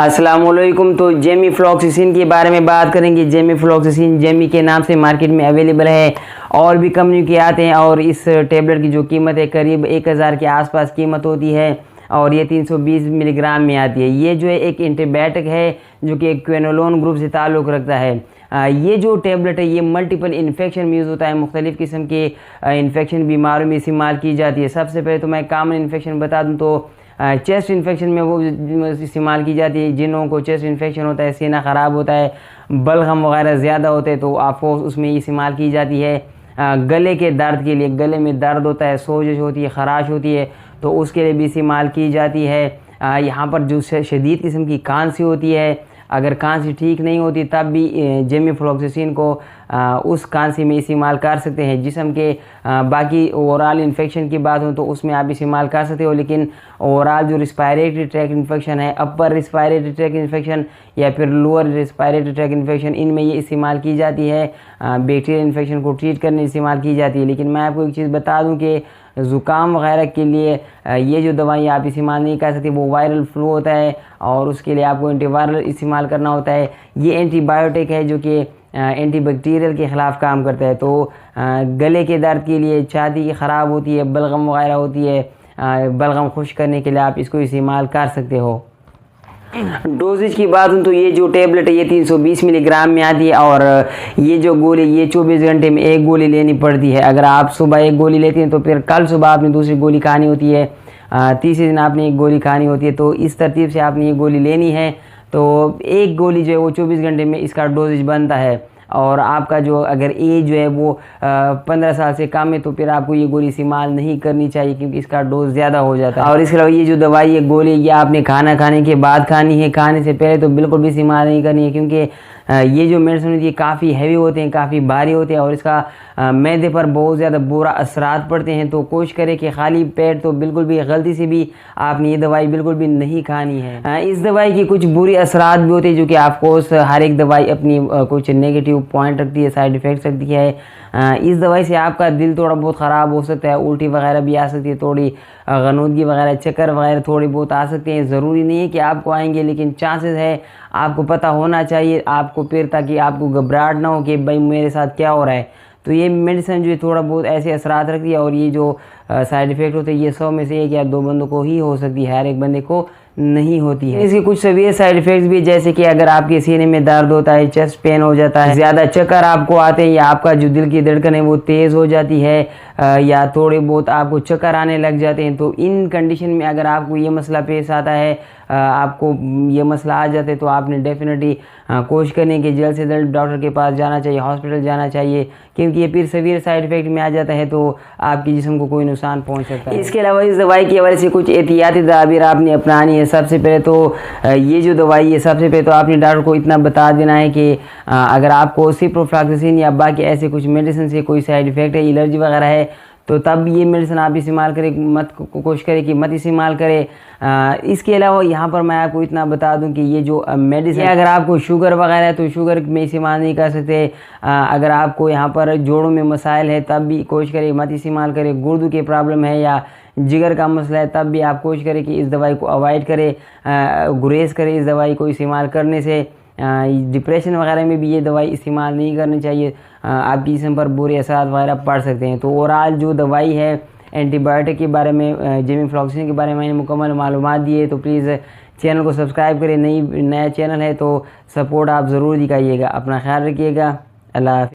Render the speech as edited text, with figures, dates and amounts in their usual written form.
अस्सलामुअलैकुम। तो जेमिफ्लॉक्सासिन के बारे में बात करेंगे। जेमिफ्लॉक्सासिन जेमी के नाम से मार्केट में अवेलेबल है और भी कंपनी के आते हैं और इस टेबलेट की जो कीमत है करीब 1000 के आसपास कीमत होती है और ये 320 मिलीग्राम में आती है। ये जो है एक एंटीबायोटिक है जो कि क्विनोलोन ग्रुप से ताल्लुक़ रखता है। ये जो टेबलेट है ये मल्टीपल इन्फेक्शन में यूज़ होता है। मुख्तलिफ़ किस्म के इन्फेक्शन बीमारियों में इस्तेमाल की जाती है। सबसे पहले तो मैं कॉमन इन्फेक्शन बता दूं तो चेस्ट इन्फेक्शन में वो इस्तेमाल की जाती है। जिन लोगों को चेस्ट इन्फेक्शन होता है, सीना ख़राब होता है, बलगम वगैरह ज़्यादा होते हैं तो आपको उसमें इस्तेमाल की जाती है। गले के दर्द के लिए, गले में दर्द होता है, सोजश होती है, ख़राश होती है तो उसके लिए भी इस्तेमाल की जाती है। यहाँ पर जो शदीद किस्म की खांसी होती है, अगर खांसी ठीक नहीं होती तब भी जेमिफ्लॉक्सासिन को उस खांसी में इस्तेमाल कर सकते हैं। जिस्म के बाकी ओवरऑल इन्फेक्शन की बात हो तो उसमें आप इस्तेमाल कर सकते हो, लेकिन ओवरऑल जो रिस्पायरेटरी ट्रैक इन्फेक्शन है, अपर रिस्पायरेटरी ट्रैक इन्फेक्शन या फिर लोअर रिस्पायरेटरी ट्रैक इन्फेक्शन, इनमें ये इस्तेमाल की जाती है। बैक्टीरियल इन्फेक्शन को ट्रीट करने इस्तेमाल की जाती है। लेकिन मैं आपको एक चीज़ बता दूँ कि ज़ुकाम वगैरह के लिए ये जो दवाई आप इस्तेमाल नहीं कर सकते, वो वायरल फ्लू होता है और उसके लिए आपको एंटीवायरल इस्तेमाल करना होता है। ये एंटीबायोटिक है जो कि एंटीबैक्टीरियल के ख़िलाफ़ काम करता है। तो गले के दर्द के लिए, छाती की ख़राब होती है, बलगम वगैरह होती है, बलगम खुश करने के लिए आप इसको इस्तेमाल कर सकते हो। डोजेज की बात हो तो ये जो टेबलेट है ये 320 मिलीग्राम में आती है और ये जो गोली ये 24 घंटे में एक गोली लेनी पड़ती है। अगर आप सुबह एक गोली लेते हैं तो फिर कल सुबह आपने दूसरी गोली खानी होती है, तीसरे दिन आपने एक गोली खानी होती है। तो इस तरतीब से आपने ये गोली लेनी है। तो एक गोली जो है वो 24 घंटे में इसका डोजेज बनता है। और आपका जो अगर एज जो है वो 15 साल से कम है तो फिर आपको ये गोली इस्तेमाल नहीं करनी चाहिए क्योंकि इसका डोज ज़्यादा हो जाता है। और इसके अलावा ये जो दवाई है गोली ये आपने खाना खाने के बाद खानी है, खाने से पहले तो बिल्कुल भी इस्तेमाल नहीं करनी है क्योंकि ये जो मेडिसिन होती है काफ़ी हैवी होते हैं, काफ़ी भारी होते हैं और इसका मैदे पर बहुत ज़्यादा बुरा असरात पड़ते हैं। तो कोशिश करें कि खाली पेट तो बिल्कुल भी गलती से भी आपने ये दवाई बिल्कुल भी नहीं खानी है। इस दवाई की कुछ बुरी असरात भी होते हैं जो कि आपको हर एक दवाई अपनी कुछ नेगेटिव पॉइंट रखती है, साइड इफ़ेक्ट रखती है। इस दवाई से आपका दिल थोड़ा बहुत ख़राब हो सकता है, उल्टी वगैरह भी आ सकती है, थोड़ी गनूदगी वगैरह, चक्कर वगैरह थोड़ी बहुत आ सकते हैं। ज़रूरी नहीं है कि आपको आएंगे लेकिन चांसेस है, आपको पता होना चाहिए आपको फिर, ताकि आपको घबराहट ना हो कि भाई मेरे साथ क्या हो रहा है। तो ये मेडिसिन जो है थोड़ा बहुत ऐसे असरात रखती है और ये जो साइड इफ़ेक्ट होते हैं ये 100 में से 1 या 2 बंदों को ही हो सकती है, हर एक बंदे को नहीं होती है। इसके कुछ सीवियर साइड इफ़ेक्ट्स भी, जैसे कि अगर आपके सीने में दर्द होता है, चेस्ट पेन हो जाता है, ज़्यादा चक्कर आपको आते हैं या आपका जो दिल की धड़कन है वो तेज़ हो जाती है या थोड़े बहुत आपको चक्कर आने लग जाते हैं। तो इन कंडीशन में अगर आपको ये मसला पेश आता है, आपको ये मसला आ जाता है तो आपने डेफिनेटली कोशिश करनी कि जल्द से जल्द डॉक्टर के पास जाना चाहिए, हॉस्पिटल जाना चाहिए क्योंकि ये फिर सीवियर साइड इफ़ेक्ट में आ जाता है तो आपके जिस्म को कोई नुकसान पहुंच सकता है। इसके अलावा इस दवाई की वजह से कुछ एहतियाती तदाबीर आपने अपनानी है। सबसे पहले तो ये जो दवाई है, सबसे पहले तो आपने डॉक्टर को इतना बता देना है कि अगर आपको सिप्रोफ्लॉक्सासिन या बाकी ऐसे कुछ मेडिसिन से कोई साइड इफ़ेक्ट है, एलर्जी वगैरह है तो तब ये मेडिसिन आप इस्तेमाल करें, मत कोशिश करें कि मत इस्तेमाल करें। इसके अलावा यहाँ पर मैं आपको इतना बता दूं कि ये जो मेडिसिन, अगर आपको शुगर वगैरह है तो शुगर में इस्तेमाल नहीं कर सकते। अगर आपको यहाँ पर जोड़ों में मसाइल है तब भी कोशिश करें मत इस्तेमाल करें। गुर्दे की प्रॉब्लम है या जिगर का मसला है तब भी आप कोशिश करें कि इस दवाई को अवॉइड करें, गुरेज करें इस दवाई को इस्तेमाल करने से। डिप्रेशन वगैरह में भी ये दवाई इस्तेमाल नहीं करनी चाहिए, आपकी जिस्म पर बुरे असर वगैरह पड़ सकते हैं। तो ओवरऑल जो दवाई है एंटीबायोटिक के बारे में, जेमिफ्लॉक्सासिन के बारे में मैंने मुकम्मल मालूमात दी है। तो प्लीज़ चैनल को सब्सक्राइब करें, नया चैनल है तो सपोर्ट आप ज़रूर दिखाइएगा। अपना ख्याल रखिएगा। अल्लाह हाफ़िज़।